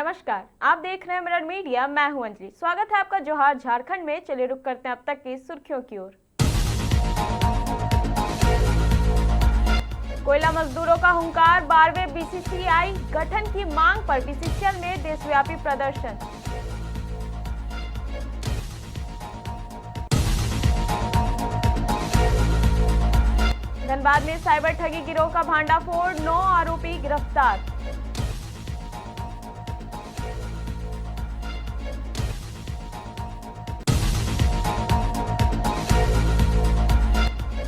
नमस्कार, आप देख रहे हैं मिरर मीडिया। मैं हूं अंजलि। स्वागत है आपका जोहार झारखंड में। चलिए रुक करते हैं अब तक की सुर्खियों की ओर। कोयला मजदूरों का हुंकार, 12वें बीसीसीआई गठन की मांग पर बीसीसीएल में देशव्यापी प्रदर्शन। धनबाद में साइबर ठगी गिरोह का भांडाफोड़, 9 आरोपी गिरफ्तार।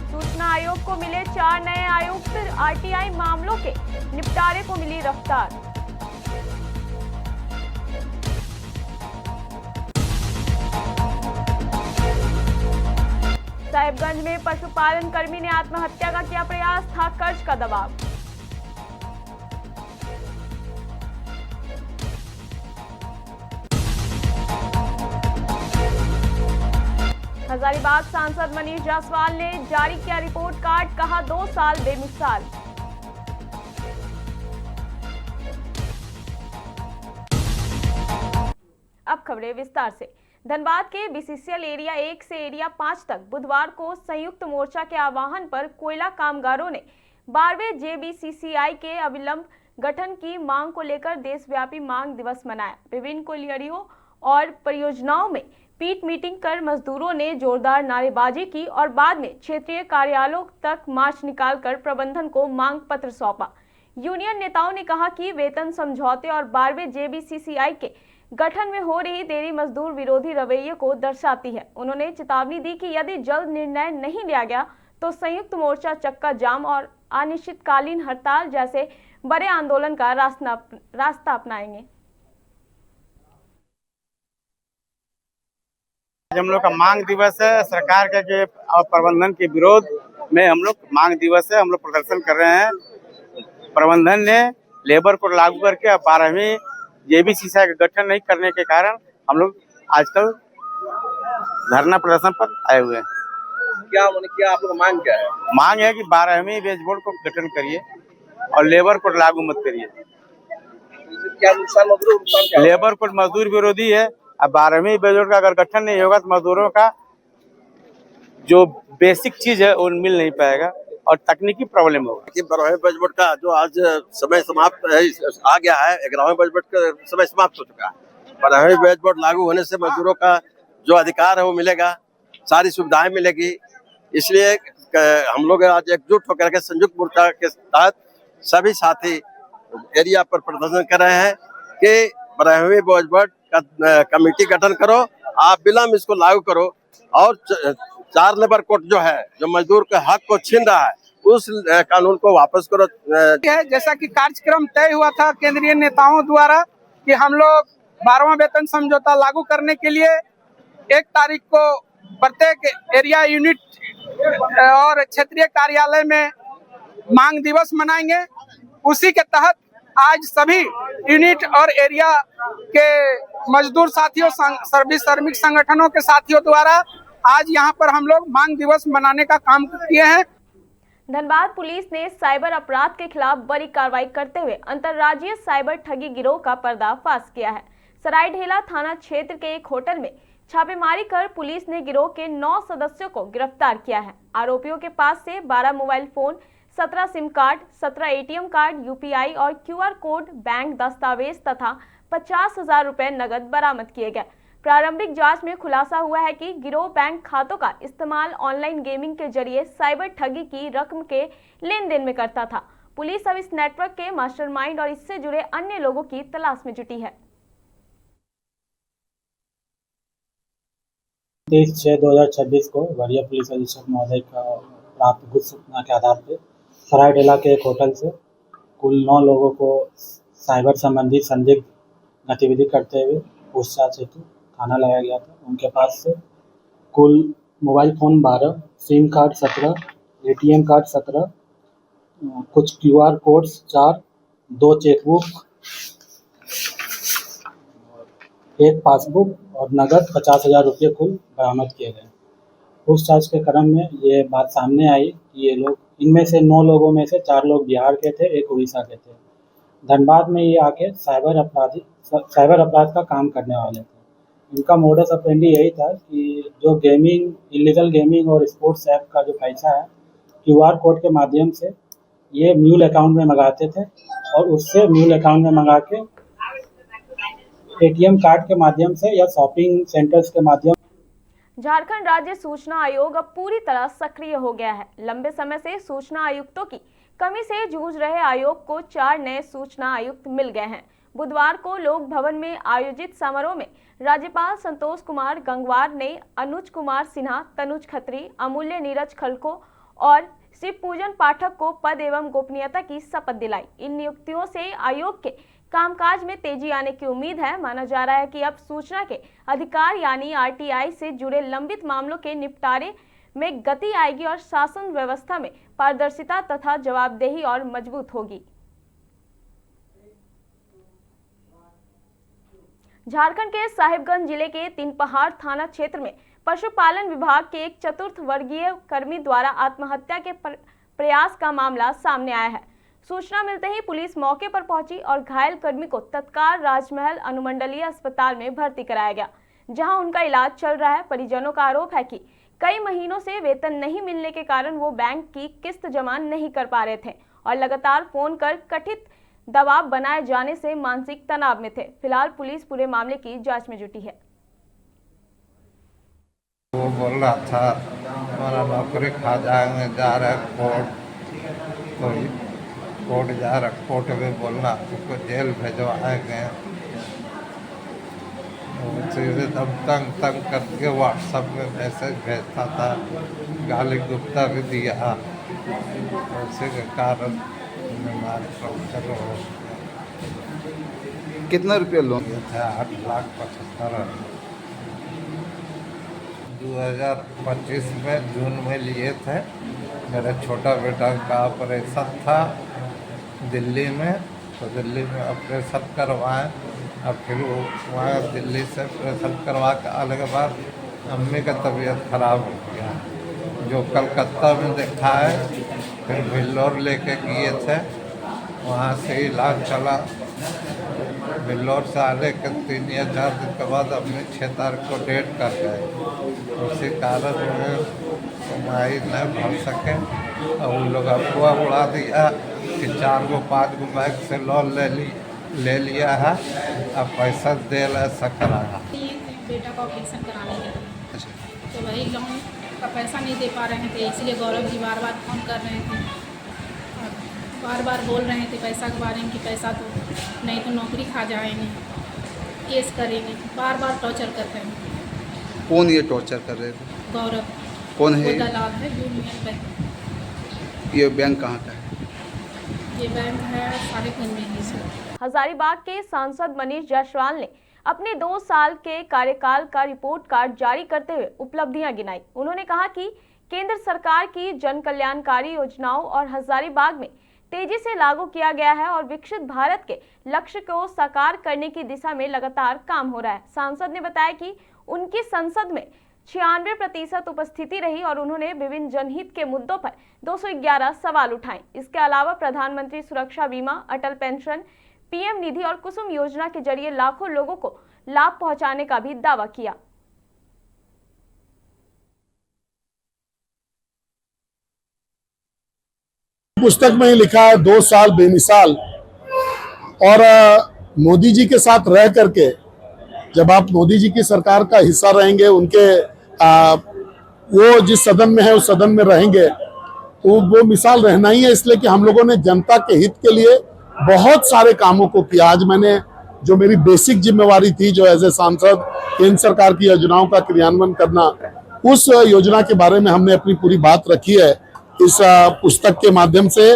सूचना आयोग को मिले 4 नए आयुक्त, आरटीआई मामलों के निपटारे को मिली रफ्तार। साहिबगंज में पशुपालन कर्मी ने आत्महत्या का किया प्रयास, था कर्ज का दबाव। हजारीबाग सांसद मनीष जायसवाल ने जारी किया रिपोर्ट कार्ड, कहा 2 साल बेमिसाल। अब खबरें विस्तार से। धनबाद के बीसीसीएल एरिया 1 से एरिया 5 तक बुधवार को संयुक्त मोर्चा के आह्वान पर कोयला कामगारों ने 12वें जेबीसीसीआई के अविलंब गठन की मांग को लेकर देशव्यापी मांग दिवस मनाया। विभिन्न कोयलियों और परियोजनाओं में पीट मीटिंग कर मजदूरों ने जोरदार नारेबाजी की और बाद में क्षेत्रीय कार्यालयों तक मार्च निकालकर प्रबंधन को मांग पत्र सौंपा। यूनियन नेताओं ने कहा कि वेतन समझौते और 12वें जेबीसीसीआई के गठन में हो रही देरी मजदूर विरोधी रवैये को दर्शाती है। उन्होंने चेतावनी दी कि यदि जल्द निर्णय नहीं लिया गया तो संयुक्त मोर्चा चक्का जाम और अनिश्चितकालीन हड़ताल जैसे बड़े आंदोलन का रास्ता अपनाएंगे। हम लोग का मांग दिवस है। सरकार के प्रबंधन के विरोध में हम लोग मांग दिवस है, हम लोग प्रदर्शन कर रहे हैं। प्रबंधन ने लेबर को लागू करके 12वीं जेबीसीसीआई का गठन नहीं करने के कारण हम लोग आजकल धरना प्रदर्शन पर आए हुए हैं। क्या आप लोग मांग क्या है? मांग है कि 12वीं वेज बोर्ड को गठन करिए और लेबर को लागू मत करिए। क्या नुकसान मजदूर लेबर को मजदूर विरोधी है। अब 12वीं वेज बोर्ड का अगर गठन नहीं होगा तो मजदूरों का जो बेसिक चीज है वो मिल नहीं पाएगा और तकनीकी प्रॉब्लम होगा। 12वें वेज बोर्ड का जो आज समय समाप्त है, आ गया है, 11वें वेज बोर्ड का समय समाप्त हो चुका है। 12वें वेज बोर्ड लागू होने से मजदूरों का जो अधिकार है वो मिलेगा, सारी सुविधाएं मिलेगी। इसलिए हम लोग आज एकजुट होकर के संयुक्त मोर्चा के तहत सभी साथी एरिया पर प्रदर्शन कर रहे हैं कि 12वें वेज बोर्ड का कमेटी गठन करो, आप विलम्ब इसको लागू करो और 4 लेबर कोड जो है, जो मजदूर के हक को छीन रहा है, उस कानून को वापस करो। जैसा कि कार्यक्रम तय हुआ था केंद्रीय नेताओं द्वारा कि हम लोग 12वां वेतन समझौता लागू करने के लिए 1 तारीख को प्रत्येक एरिया यूनिट और क्षेत्रीय कार्यालय में मांग दिवस मनाएंगे। उसी के तहत आज सभी यूनिट और एरिया के मजदूर साथियों, श्रमिक संगठनों के साथियों द्वारा आज यहां पर हम लोग मांग दिवस मनाने का काम किए हैं। धनबाद पुलिस ने साइबर अपराध के खिलाफ बड़ी कार्रवाई करते हुए अंतर्राज्यीय साइबर ठगी गिरोह का पर्दाफाश किया है। सरायढेला थाना क्षेत्र के एक होटल में छापेमारी कर पुलिस ने गिरोह के 9 सदस्यों को गिरफ्तार किया है। आरोपियों के पास से 12 mobile phone, 17 SIM card, 17 ATM card, UPI और क्यूआर कोड, बैंक दस्तावेज तथा 50,000 रुपए नगद बरामद किए गए। प्रारंभिक जांच में खुलासा हुआ है कि गिरोह बैंक खातों का इस्तेमाल ऑनलाइन गेमिंग के जरिए साइबर ठगी की रकम के लेन देन में करता था। पुलिस अब इस नेटवर्क के मास्टरमाइंड और इससे जुड़े अन्य लोगों की तलाश में जुटी है। 23/6/2026 को वरीय पुलिस अधीक्षक महोदय का प्राप्त गुप्त सूचना के आधार पर सरायढेला के एक होटल से कुल 9 लोगों को साइबर संबंधी संदिग्ध गतिविधि करते हुए पूछताछ हेतु थाना लगाया गया था। उनके पास से कुल mobile phone 12, SIM card 17, ATM card 17, कुछ क्यूआर कोड्स 4, 2 चेकबुक, 1 पासबुक और नगद 50,000 रुपये कुल बरामद किए गए। पूछताछ के क्रम में ये बात सामने आई कि ये लोग, इनमें से 9 लोगों में से 4 लोग बिहार के थे, 1 उड़ीसा के थे धनबाद में ये आके साइबर अपराध का काम करने वाले थे। इनका मोडस ऑपरेंडी यही था कि जो गेमिंग, इलीगल गेमिंग और स्पोर्ट्स ऐप का जो पैसा है क्यूआर कोड के माध्यम से ये म्यूल अकाउंट में मंगाते थे और उससे म्यूल अकाउंट में मंगा के एटीएम कार्ड के माध्यम से या शॉपिंग सेंटर्स के माध्यम। झारखंड राज्य सूचना आयोग अब पूरी तरह सक्रिय हो गया है। लंबे समय से सूचना आयुक्तों की कमी से जूझ रहे आयोग को 4 नए सूचना आयुक्त मिल गए हैं। बुधवार को लोक भवन में आयोजित समारोह में राज्यपाल संतोष कुमार गंगवार ने अनुज कुमार सिन्हा, तनुज खत्री, अमूल्य नीरज खलको और शिव पूजन पाठक को पद एवं गोपनीयता की शपथ दिलाई। इन नियुक्तियों से आयोग के कामकाज में तेजी आने की उम्मीद है। माना जा रहा है कि अब सूचना के अधिकार यानी आरटीआई से जुड़े लंबित मामलों के निपटारे में गति आएगी और शासन व्यवस्था में पारदर्शिता तथा जवाबदेही और मजबूत होगी। झारखंड के साहिबगंज जिले के तीन पहाड़ थाना क्षेत्र में पशुपालन विभाग के एक चतुर्थ वर्गीय कर्मी द्वारा आत्महत्या के प्रयास का मामला सामने आया है। सूचना मिलते ही पुलिस मौके पर पहुंची और घायल कर्मी को तत्काल राजमहल अनुमंडलीय अस्पताल में भर्ती कराया गया, जहां उनका इलाज चल रहा है। परिजनों का आरोप है कि कई महीनों से वेतन नहीं मिलने के कारण वो बैंक की किस्त जमा नहीं कर पा रहे थे और लगातार फोन कर कथित दबाव बनाए जाने से मानसिक तनाव में थे। फिलहाल पुलिस पूरे मामले की जांच में जुटी है। वो बोल रहा था हमारा नौकरी खा जाएंगे, जा रहे कोर्ट, तो कोर्ट जा रहा, कोर्ट में बोलना उसको जेल भिजवाएंगे। सीधे दम तंग करके व्हाट्सएप में मैसेज भेजता था, गाली गुप्ता भी दिया। उसी के कारण कितना रुपया लोन था? 8,75,000 2025 में जून में लिए थे। मेरा छोटा बेटा का ऑपरेशन था दिल्ली में, तो दिल्ली में ऑपरेशन करवाएं। अब फिर वो वहाँ दिल्ली से ऑपरेशन करवा के आने के बाद अम्मी का तबीयत खराब हो गया, जो कलकत्ता में देखा है। फिर बिल्लौर लेके गए थे, वहाँ से इलाज चला। बिल्लौर से आने के 3 या 4 दिन के बाद अपने 6 तारीख को डेट कर गए। उसी कारण कमाई नहीं भर सके और उन लोग अफवाह उड़ा दिया कि 4-5 बैंक से लोन ले लिया है, अब पैसा दे सकरागा। बेटा का ऑपरेशन कराने के लिए, तो वही लोन का पैसा नहीं दे पा रहे थे, इसलिए गौरव जी बार बार फोन कर रहे थे और बार बार बोल रहे थे पैसा के बारे में कि पैसा तो नहीं तो नौकरी खा जाएंगे, केस करेंगे, बार बार टॉर्चर करते हैं। कौन ये टॉर्चर कर रहे थे? गौरव। कौन है? वो दलाल है यूनियन बैंक। ये बैंक कहाँ का है? ये बैंक है साहिबगंज में ही सर। हजारीबाग के सांसद मनीष जायसवाल ने अपने 2 साल के कार्यकाल का रिपोर्ट कार्ड जारी करते हुए उपलब्धियां गिनाई। उन्होंने कहा कि केंद्र सरकार की जन कल्याणकारी योजनाओं और हजारीबाग में तेजी से लागू किया गया है और विकसित भारत के लक्ष्य को साकार करने की दिशा में लगातार काम हो रहा है। सांसद ने बताया कि उनकी संसद में 96% उपस्थिति रही और उन्होंने विभिन्न जनहित के मुद्दों पर 211 सवाल उठाए। इसके अलावा प्रधानमंत्री सुरक्षा बीमा, अटल पेंशन, पीएम निधि और कुसुम योजना के जरिए लाखों लोगों को लाभ पहुंचाने का भी दावा किया। पुस्तक में ही लिखा है 2 साल बेमिसाल। और मोदी जी के साथ रह करके जब आप मोदी जी की सरकार का हिस्सा रहेंगे, उनके वो जिस सदन में है उस सदन में रहेंगे, तो वो मिसाल रहना ही है। इसलिए कि हम लोगों ने जनता के हित के लिए बहुत सारे कामों को किया। आज मैंने जो मेरी बेसिक जिम्मेवारी थी, जो एज ए सांसद केंद्र सरकार की योजनाओं का क्रियान्वयन करना, उस योजना के बारे में हमने अपनी पूरी बात रखी है इस पुस्तक के माध्यम से।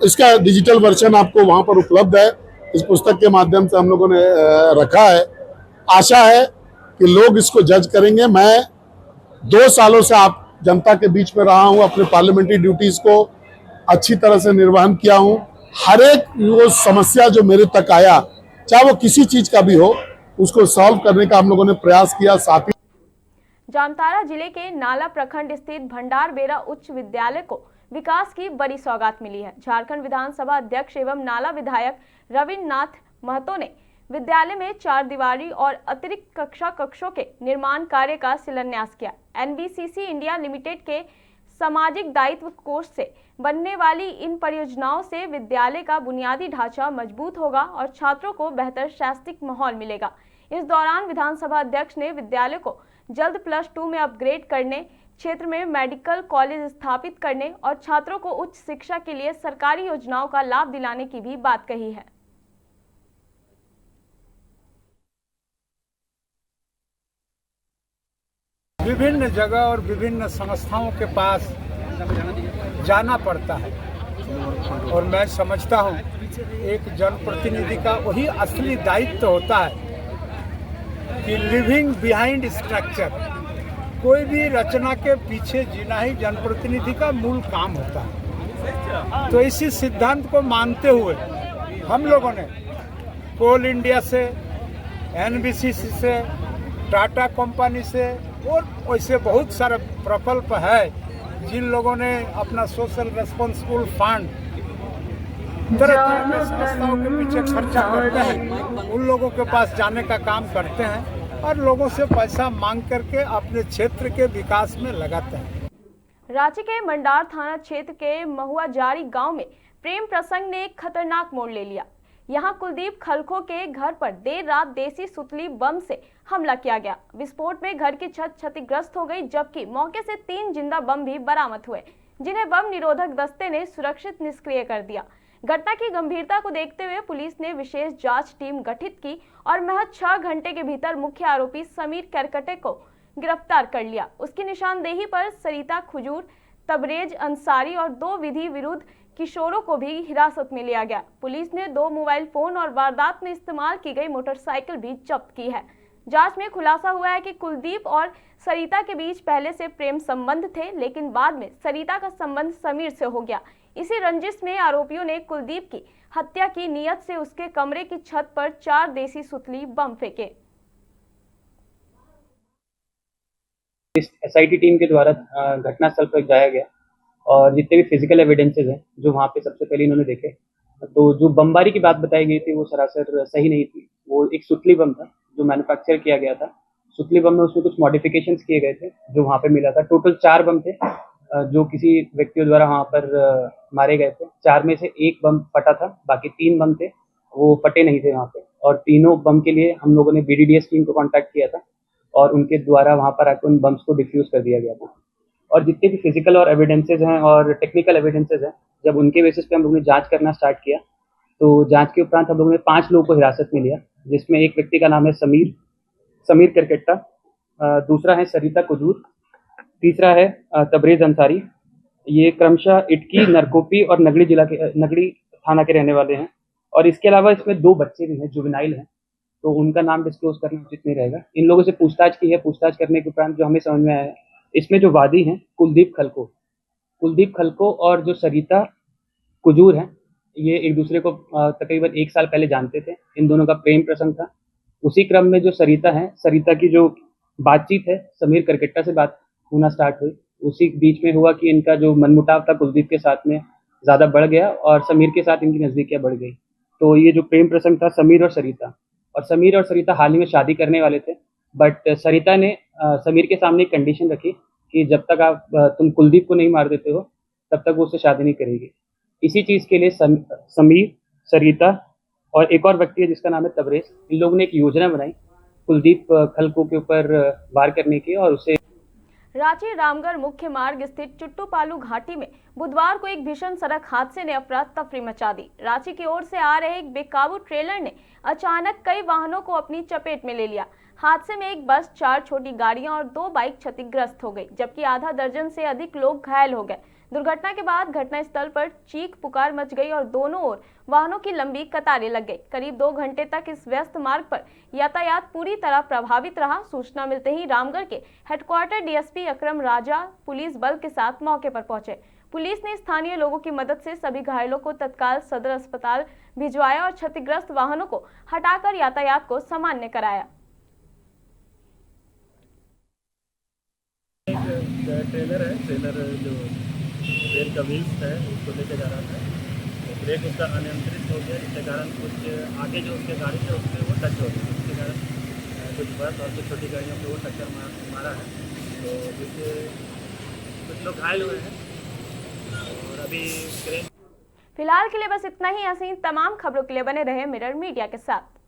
इसका डिजिटल वर्जन आपको वहां पर उपलब्ध है। इस पुस्तक के माध्यम से हम लोगों ने रखा है। आशा है कि लोग इसको जज करेंगे। मैं 2 सालों से आप जनता के बीच में रहा हूं, अपने पार्लियामेंट्री ड्यूटीज को अच्छी तरह से निर्वहन किया हूं। हर एक वो समस्या जो मेरे तक आया, चाहे वो किसी चीज का भी हो, उसको सॉल्व करने का हम लोगों ने प्रयास किया। साथ ही जामताड़ा जिले के नाला प्रखंड स्थित भंडार बेरा उच्च विद्यालय को विकास की बड़ी सौगात मिली है। झारखंड विधानसभा अध्यक्ष एवं नाला विधायक रविन्द्रनाथ महतो ने विद्यालय में 4 दीवारी और अतिरिक्त कक्षों के निर्माण कार्य का शिलान्यास किया। NBCC इंडिया लिमिटेड के सामाजिक दायित्व कोष से बनने वाली इन परियोजनाओं से विद्यालय का बुनियादी ढांचा मजबूत होगा और छात्रों को बेहतर शैक्षिक माहौल मिलेगा। इस दौरान विधानसभा अध्यक्ष ने विद्यालय को जल्द +2 में अपग्रेड करने, क्षेत्र में मेडिकल कॉलेज स्थापित करने और छात्रों को उच्च शिक्षा के लिए सरकारी योजनाओं का लाभ दिलाने की भी बात कही है। विभिन्न जगह और विभिन्न संस्थाओं के पास जाना पड़ता है और मैं समझता हूँ एक जनप्रतिनिधि का वही असली दायित्व होता है कि लिविंग बिहाइंड स्ट्रक्चर, कोई भी रचना के पीछे जीना ही जनप्रतिनिधि का मूल काम होता है। तो इसी सिद्धांत को मानते हुए हम लोगों ने कोल इंडिया से, NBCC से, टाटा कंपनी से और वैसे बहुत सारे प्रकल्प है जिन लोगों ने अपना सोशल रेस्पॉन्सिबल फंड तरह के संस्थाओं के पीछे खर्चा करते हैं, उन लोगों के पास जाने का काम करते हैं और लोगों से पैसा मांग करके अपने क्षेत्र के विकास में लगाते हैं। रांची के मंडार थाना क्षेत्र के महुआजारी गांव में प्रेम प्रसंग ने एक खतरनाक मोड़ ले लिया। यहां कुलदीप खलखो के घर पर देर रात देसी सुतली बम से हमला किया गया। विस्फोट में घर की छत क्षतिग्रस्त हो गई, जबकि मौके से 3 जिंदा बम भी बरामद हुए, जिन्हें बम निरोधक दस्ते ने सुरक्षित निष्क्रिय कर दिया। घटना की गंभीरता को देखते हुए पुलिस ने विशेष जांच टीम गठित की और महज 6 घंटे के भीतर मुख्य आरोपी समीर करकटे को गिरफ्तार कर लिया। उसकी निशानदेही पर सरिता खुजूर, तबरेज अंसारी और 2 विधि विरुद्ध किशोरों को भी हिरासत में लिया गया। पुलिस ने 2 मोबाइल फोन और वारदात में इस्तेमाल की गई मोटरसाइकिल भी जब्त की है। जांच में खुलासा हुआ है कि कुलदीप और सरिता के बीच पहले से प्रेम संबंध थे, लेकिन बाद में सरिता का संबंध समीर से हो गया। इसी रंजिश में आरोपियों ने कुलदीप की हत्या की नीयत से उसके कमरे की छत पर 4 देसी सुतली बम फेंके। इस SIT टीम के द्वारा घटनास्थल पर जाया गया और जितने भी फिजिकल एविडेंसेस हैं जो वहाँ पे सबसे पहले इन्होंने देखे, तो जो बमबारी की बात बताई गई थी वो सरासर सही नहीं थी। वो एक सुतली बम था जो मैन्युफैक्चर किया गया था। सुतली बम में उसमें कुछ मॉडिफिकेशंस किए गए थे जो वहाँ पे मिला था। टोटल 4 बम थे जो किसी व्यक्तियों द्वारा वहाँ पर मारे गए थे। 4 में से 1 बम फटा था, बाकी 3 बम थे वो फटे नहीं थे वहाँ पे। और तीनों बम के लिए हम लोगों ने BDDS टीम को कॉन्टैक्ट किया था और उनके द्वारा वहाँ पर आकर उन बम्स को डिफ्यूज कर दिया गया था। और जितने भी फिजिकल और एविडेंसेज हैं और टेक्निकल एविडेंसेज हैं, जब उनके बेसिस पे हम लोगों ने जांच करना स्टार्ट किया तो जांच के उपरांत हम लोगों ने 5 लोगों को हिरासत में लिया, जिसमें एक व्यक्ति का नाम है समीर करकेट्टा, दूसरा है सरिता कुजूर, तीसरा है तबरेज अंसारी। ये क्रमशः इटकी, नरकोपी और नगड़ी थाना के रहने वाले हैं। और इसके अलावा इसमें 2 बच्चे भी हैं, जुवेनाइल हैं, तो उनका नाम डिस्क्लोज करना उचित नहीं रहेगा। इन लोगों से पूछताछ की है। पूछताछ करने के उपरांत जो हमें समझ में आया है, इसमें जो वादी हैं कुलदीप खलको और जो सरिता कुजूर हैं, ये एक दूसरे को तकरीबन 1 साल पहले जानते थे। इन दोनों का प्रेम प्रसंग था। उसी क्रम में जो सरिता की जो बातचीत है समीर करकेट्टा से बात होना स्टार्ट हुई। उसी बीच में हुआ कि इनका जो मनमुटाव था कुलदीप के साथ में ज़्यादा बढ़ गया और समीर के साथ इनकी नज़दीकियाँ बढ़ गई। तो ये जो प्रेम प्रसंग था समीर और सरिता हाल ही में शादी करने वाले थे, बट सरिता ने समीर के सामने एक कंडीशन रखी कि जब तक तुम कुलदीप को नहीं मार देते हो तब तक वो उससे शादी नहीं करेगी। इसी चीज़ के लिए समीर, सरिता और एक और व्यक्ति है जिसका नाम है तबरेज, इन लोगों ने एक योजना बनाई कुलदीप खलको के ऊपर वार करने की और उसे रांची रामगढ़ मुख्य मार्ग स्थित चुट्टूपालू घाटी में बुधवार को एक भीषण सड़क हादसे ने अफरा तफरी मचा दी। रांची की ओर से आ रहे एक बेकाबू ट्रेलर ने अचानक कई वाहनों को अपनी चपेट में ले लिया। हादसे में एक बस, 4 छोटी गाड़ियां और 2 बाइक क्षतिग्रस्त हो गई, जबकि आधा दर्जन से अधिक लोग घायल हो गए। दुर्घटना के बाद घटनास्थल पर चीख पुकार मच गई और दोनों ओर वाहनों की लंबी कतारें लग गई। करीब 2 घंटे तक इस व्यस्त मार्ग पर यातायात पूरी तरह प्रभावित रहा। सूचना मिलते ही रामगढ़ के हेडक्वार्टर DSP अकरम राजा पुलिस बल के साथ मौके पर पहुंचे। पुलिस ने स्थानीय लोगों की मदद से सभी घायलों को तत्काल सदर अस्पताल भिजवाया और क्षतिग्रस्त वाहनों को हटाकर यातायात को सामान्य कराया। ट्रेलर जो ट्रेन का व्हील्स है उसको लेके जा रहा था, तो ब्रेक उसका अनियंत्रित हो गया, जिसके कारण कुछ आगे जो उसके गाड़ी है उसमें वो टच हो गया, जिसके कारण कुछ बस और कुछ छोटी गाड़ियों पे वो टक्कर मारा है, तो जिससे कुछ लोग घायल हुए हैं और अभी क्रेन। फिलहाल के लिए बस इतना ही। ऐसी तमाम खबरों के लिए बने रहे मिरर मीडिया के साथ।